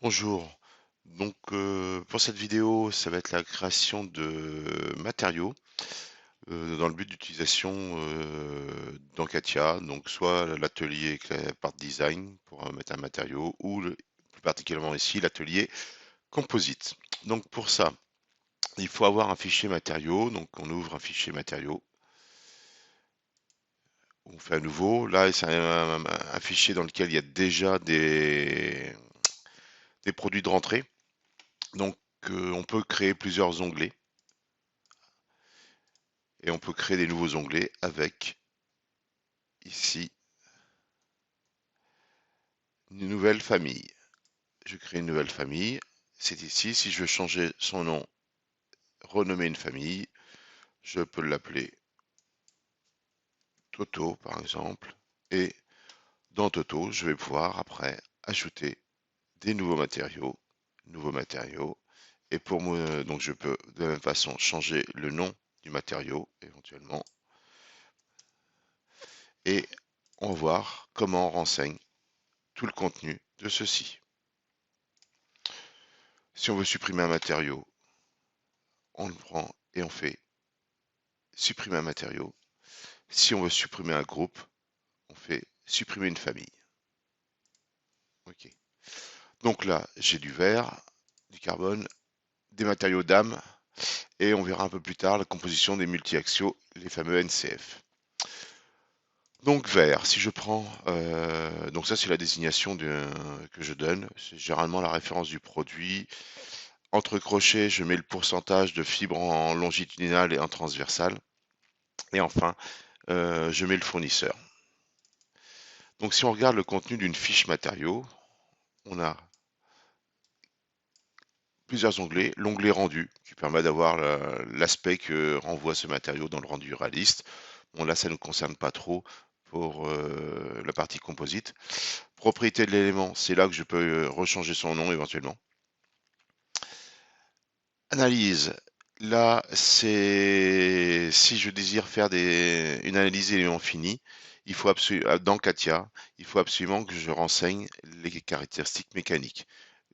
Bonjour. Pour cette vidéo, ça va être la création de matériaux dans le but d'utilisation dans CATIA, donc soit l'atelier Part Design pour mettre un matériau ou plus particulièrement ici l'atelier Composite. Donc pour ça, il faut avoir un fichier matériaux, donc on ouvre un fichier matériaux, on fait à nouveau. Là, c'est un fichier dans lequel il y a déjà des produits de rentrée, donc on peut créer plusieurs onglets. Et on peut créer des nouveaux onglets avec ici une nouvelle famille. Je crée une nouvelle famille. C'est ici. Si je veux changer son nom, renommer une famille, je peux l'appeler Toto par exemple. Et dans Toto, je vais pouvoir après ajouter des nouveaux matériaux. Et donc je peux de la même façon changer le nom du matériau éventuellement. Et on va voir comment on renseigne tout le contenu de ceci. Si on veut supprimer un matériau, on le prend et on fait supprimer un matériau. Si on veut supprimer un groupe, on fait supprimer une famille. Ok. Donc là, j'ai du verre, du carbone, des matériaux d'âme, et on verra un peu plus tard la composition des multi-axiaux, les fameux NCF. Donc verre, si je prends, donc ça c'est la désignation que je donne, c'est généralement la référence du produit. Entre crochets, je mets le pourcentage de fibres en longitudinal et en transversal. Et enfin, je mets le fournisseur. Donc si on regarde le contenu d'une fiche matériaux, on a plusieurs onglets. L'onglet rendu, qui permet d'avoir l'aspect que renvoie ce matériau dans le rendu réaliste. Bon là, ça ne nous concerne pas trop pour la partie composite. Propriété de l'élément, c'est là que je peux rechanger son nom éventuellement. Analyse, là, c'est si je désire faire une analyse d'éléments finis, il faut dans CATIA, il faut absolument que je renseigne les caractéristiques mécaniques.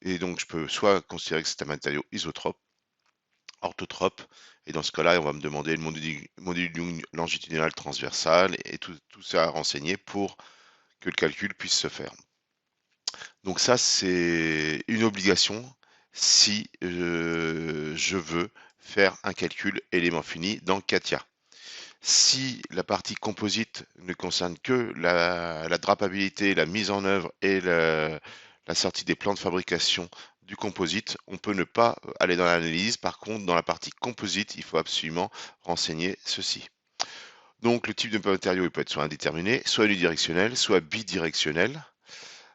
Et donc, je peux soit considérer que c'est un matériau isotrope, orthotrope, et dans ce cas-là, on va me demander le module longitudinal transversal et tout ça à renseigner pour que le calcul puisse se faire. Donc ça, c'est une obligation si je veux faire un calcul élément fini dans CATIA. Si la partie composite ne concerne que la drapabilité, la mise en œuvre et la sortie des plans de fabrication du composite, on peut ne pas aller dans l'analyse. Par contre, dans la partie composite, il faut absolument renseigner ceci. Donc, le type de matériau il peut être soit indéterminé, soit unidirectionnel, soit bidirectionnel,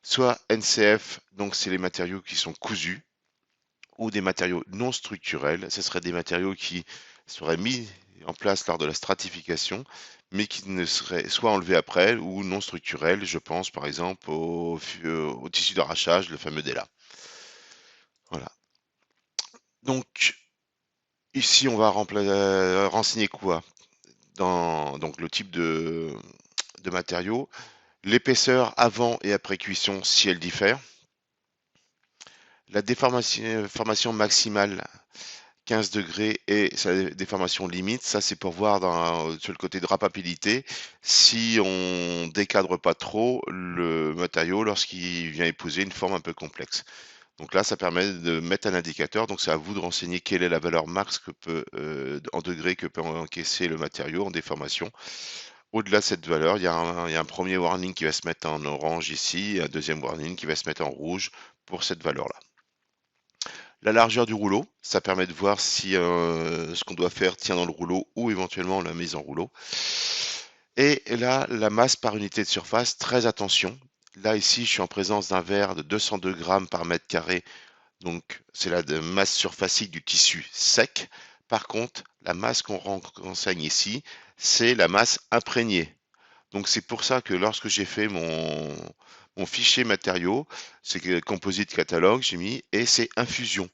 soit NCF, donc c'est les matériaux qui sont cousus, ou des matériaux non structurels. Ce seraient des matériaux qui seraient mis en place lors de la stratification, mais qui ne seraient soit enlevés après ou non structurels. Je pense par exemple au tissu d'arrachage, le fameux DELA. Voilà. Donc ici, on va renseigner quoi dans donc le type de matériaux, l'épaisseur avant et après cuisson si elle diffère, la déformation maximale 15 degrés et sa déformation limite, ça c'est pour voir sur le côté drapabilité si on décadre pas trop le matériau lorsqu'il vient épouser une forme un peu complexe. Donc là, ça permet de mettre un indicateur. Donc c'est à vous de renseigner quelle est la valeur max en degrés que peut encaisser le matériau en déformation. Au-delà de cette valeur, il y a un premier warning qui va se mettre en orange ici, et un deuxième warning qui va se mettre en rouge pour cette valeur-là. La largeur du rouleau, ça permet de voir si ce qu'on doit faire tient dans le rouleau ou éventuellement la mise en rouleau. Et là, la masse par unité de surface, très attention. Là, ici, je suis en présence d'un verre de 202 grammes par mètre carré. Donc, c'est la masse surfacique du tissu sec. Par contre, la masse qu'on renseigne ici, c'est la masse imprégnée. Donc, c'est pour ça que lorsque j'ai fait mon fichier matériaux, c'est que composite catalogue, j'ai mis, et c'est infusion.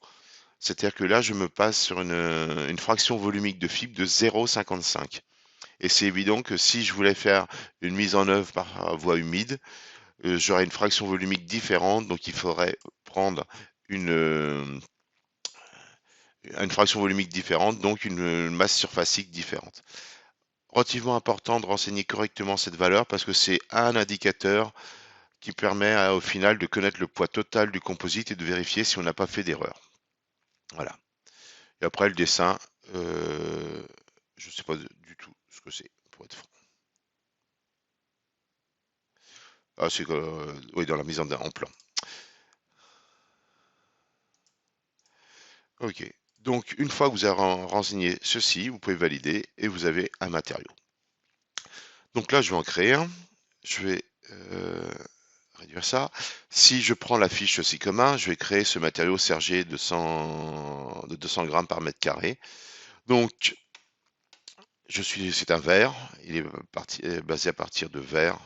C'est-à-dire que là, je me passe sur une fraction volumique de fibre de 0,55. Et c'est évident que si je voulais faire une mise en œuvre par voie humide, j'aurais une fraction volumique différente, donc il faudrait prendre une, une fraction volumique différente, donc une masse surfacique différente. Relativement important de renseigner correctement cette valeur parce que c'est un indicateur qui permet au final de connaître le poids total du composite et de vérifier si on n'a pas fait d'erreur. Voilà. Et après le dessin, je ne sais pas du tout ce que c'est, pour être franc. Ah, c'est oui, dans la mise en plan. Ok. Donc, une fois que vous avez renseigné ceci, vous pouvez valider et vous avez un matériau. Donc là, je vais en créer un. Je vais réduire ça. Si je prends la fiche aussi commun, je vais créer ce matériau Serger de 200 grammes par mètre carré. Donc, c'est un verre. Il est basé à partir de verre.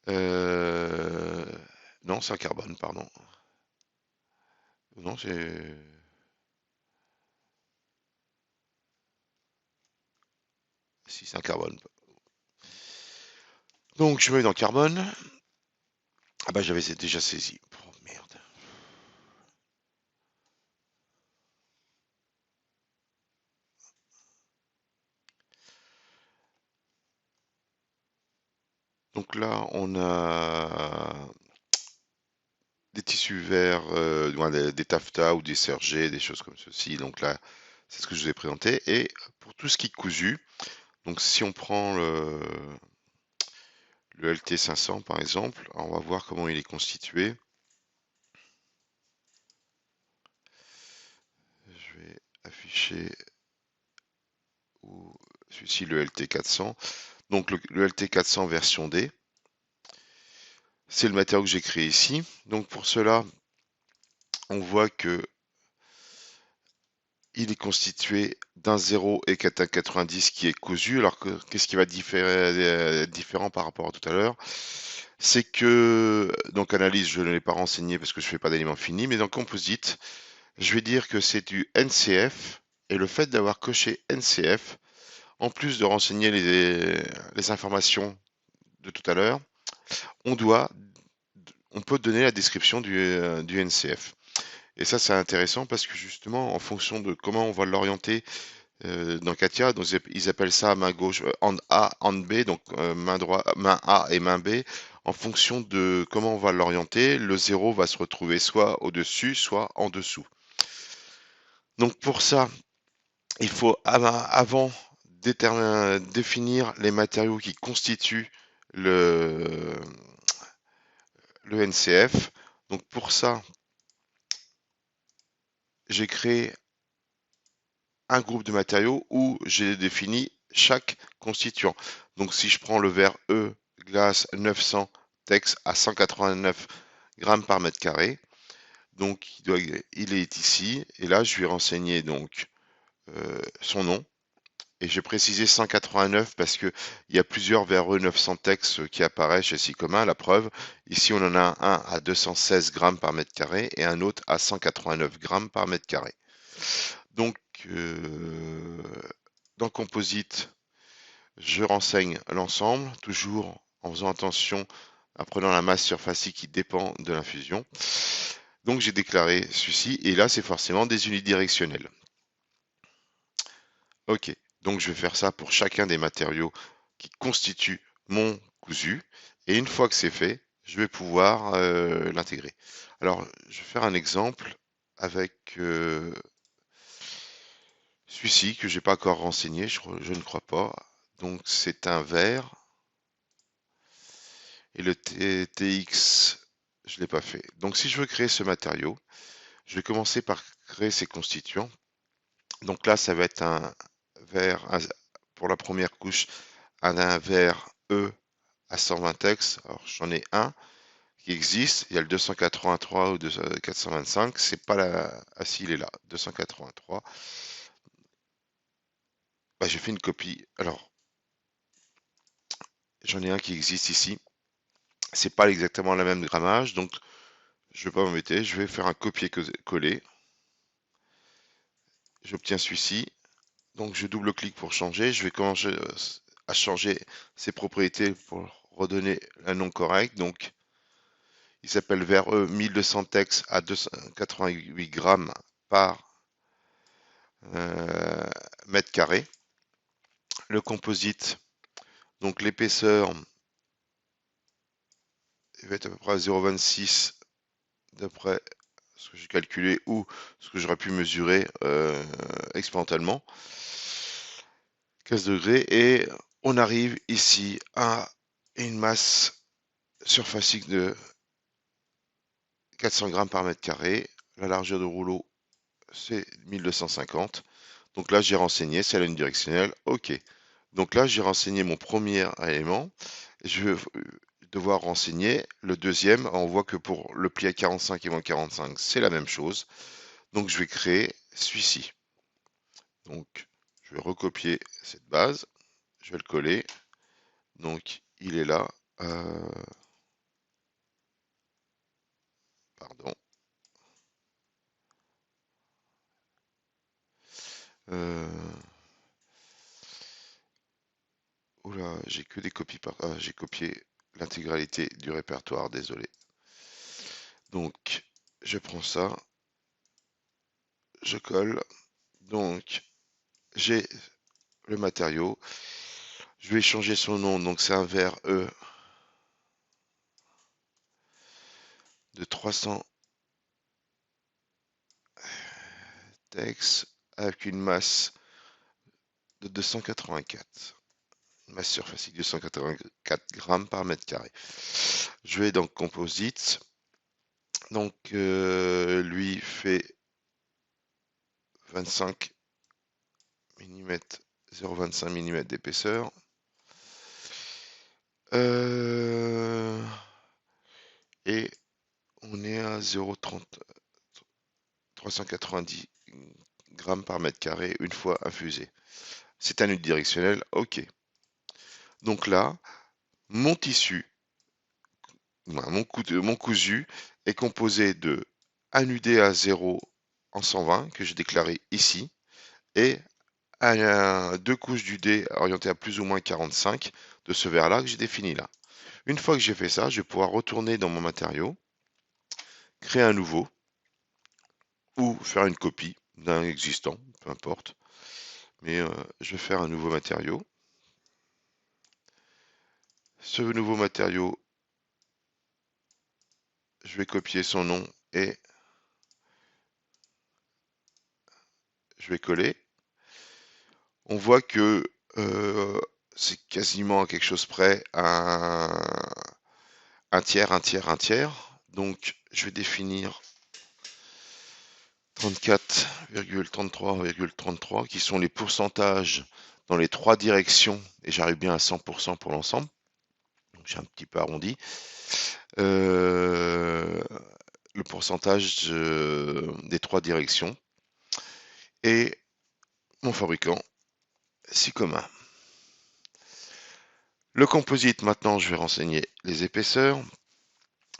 Euh, non, c'est un carbone, pardon. Non, c'est... Si, c'est un carbone. Donc, je mets dans carbone. Ah bah, j'avais déjà saisi. Oh, merde. Donc là, on a des tissus verts, des taffetas ou des sergés, des choses comme ceci. Donc là, c'est ce que je vous ai présenté. Et pour tout ce qui est cousu, donc si on prend le LT500 par exemple, on va voir comment il est constitué. Je vais afficher celui-ci, le LT400. Donc le LT400 version D, c'est le matériau que j'ai créé ici. Donc pour cela, on voit que il est constitué d'un 0 et 90 qui est cousu. Alors qu'est-ce qui va différent par rapport à tout à l'heure? C'est que, donc analyse, je ne l'ai pas renseigné parce que je ne fais pas d'éléments finis, mais dans composite, je vais dire que c'est du NCF, et le fait d'avoir coché NCF, en plus de renseigner les informations de tout à l'heure, on doit, on peut donner la description du NCF. Et ça, c'est intéressant parce que justement, en fonction de comment on va l'orienter dans Katia, donc ils appellent ça main gauche, hand A, hand B, donc main droite, main A et main B. En fonction de comment on va l'orienter, le 0 va se retrouver soit au-dessus, soit en dessous. Donc pour ça, il faut avant définir les matériaux qui constituent le, le NCF. Donc pour ça, j'ai créé un groupe de matériaux où j'ai défini chaque constituant. Donc si je prends le verre E glace 900 Tex à 189 grammes par mètre carré, donc il est ici, et là je vais renseigner donc son nom, et j'ai précisé 189 parce que il y a plusieurs verres E 900 Tex qui apparaissent chez Sicoma, la preuve, ici on en a un à 216 grammes par mètre carré et un autre à 189 grammes par mètre carré. Donc, dans Composite, je renseigne l'ensemble, toujours en faisant attention, en prenant la masse surfacique qui dépend de l'infusion. Donc, j'ai déclaré celui-ci, et là, c'est forcément des unidirectionnels. Ok, donc je vais faire ça pour chacun des matériaux qui constituent mon cousu, et une fois que c'est fait, je vais pouvoir l'intégrer. Alors, je vais faire un exemple avec celui-ci que j'ai pas encore renseigné, je ne crois pas. Donc c'est un verre, et le TX, je l'ai pas fait. Donc si je veux créer ce matériau, je vais commencer par créer ses constituants. Donc là, ça va être un verre, pour la première couche, un verre E à 120 tex. Alors j'en ai un qui existe, il y a le 283 ou 425, c'est pas la... Ah si, il est là, 283. Bah, j'ai fait une copie. Alors, j'en ai un qui existe ici. C'est pas exactement le même grammage, donc je vais pas m'embêter, je vais faire un copier-coller. J'obtiens celui-ci, donc je double-clique pour changer. Je vais commencer à changer ses propriétés pour redonner un nom correct. Donc Il s'appelle vers eux 1200 tex à 288 grammes par mètre carré. Le composite, donc l'épaisseur va être à peu près à 0,26 d'après ce que j'ai calculé ou ce que j'aurais pu mesurer expérimentalement. 15 degrés et on arrive ici à une masse surfacique de 400 grammes par mètre carré. La largeur de rouleau, c'est 1250. Donc là, j'ai renseigné, c'est la ligne directionnelle. OK. Donc là, j'ai renseigné mon premier élément. Je vais devoir renseigner le deuxième. On voit que pour le pli à 45 et moins 45, c'est la même chose. Donc je vais créer celui-ci. Donc je vais recopier cette base. Je vais le coller. Donc il est là. Pardon. Oula, j'ai que des copies par. Ah, j'ai copié l'intégralité du répertoire, désolé. Donc, je prends ça, je colle. Donc, j'ai le matériau. Je vais changer son nom. Donc, c'est un verre E de 300 tex avec une masse de 284. Une masse surfacique de 284 grammes par mètre carré. Je vais dans Composite. Donc, lui fait 25 mm, 0,25 mm d'épaisseur. Et on est à 0,30 390 grammes par mètre carré une fois infusé. C'est un unidirectionnel, ok. Donc là, mon tissu, mon cousu est composé de annudé à 0 en 120 que j'ai déclaré ici et deux couches du dé orientées à plus ou moins 45 de ce verre là que j'ai défini là. Une fois que j'ai fait ça, je vais pouvoir retourner dans mon matériau, créer un nouveau ou faire une copie d'un existant, peu importe. Mais je vais faire un nouveau matériau. Ce nouveau matériau, je vais copier son nom et je vais coller. On voit que c'est quasiment à quelque chose près un tiers, un tiers, un tiers. Donc je vais définir 34,33,33 qui sont les pourcentages dans les trois directions et j'arrive bien à 100% pour l'ensemble. Donc j'ai un petit peu arrondi. Le pourcentage des trois directions et mon fabricant, Sycoma. Le composite, maintenant, je vais renseigner les épaisseurs.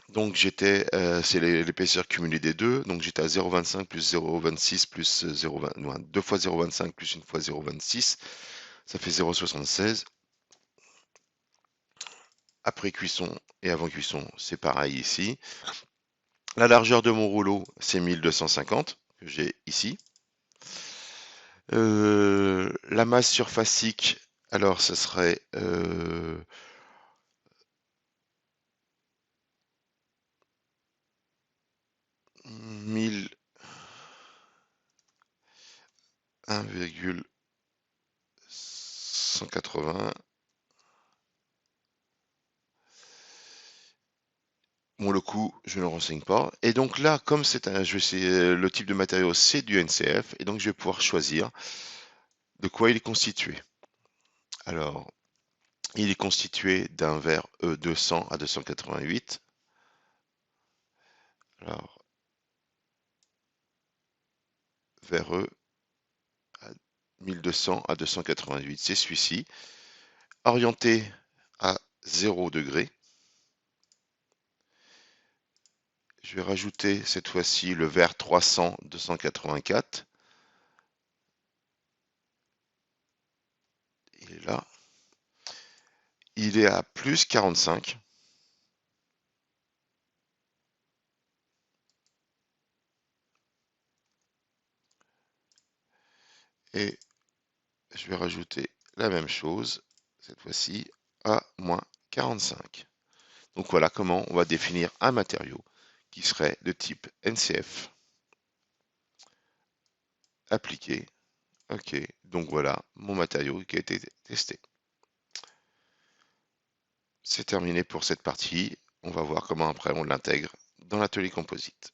Donc c'est l'épaisseur cumulée des deux. Donc j'étais à 0,25 plus 0,26 plus 0,20, non, 2 fois 0,25 plus 1 fois 0,26. Ça fait 0,76. Après cuisson et avant cuisson, c'est pareil ici. La largeur de mon rouleau, c'est 1250 que j'ai ici. La masse surfacique, alors ce serait 1000 1,180. Bon, le coût, je ne le renseigne pas. Et donc là, comme le type de matériau, c'est du NCF, et donc je vais pouvoir choisir de quoi il est constitué. Alors, il est constitué d'un verre E200 à 288. Alors, verre E à 1200 à 288, c'est celui-ci. Orienté à 0 degré. Je vais rajouter cette fois-ci le verre 300 284. Il est là. Il est à plus 45. Et je vais rajouter la même chose, cette fois-ci à moins 45. Donc voilà comment on va définir un matériau qui serait de type NCF appliqué. Ok, donc voilà mon matériau qui a été testé. C'est terminé pour cette partie. On va voir comment après on l'intègre dans l'atelier composite.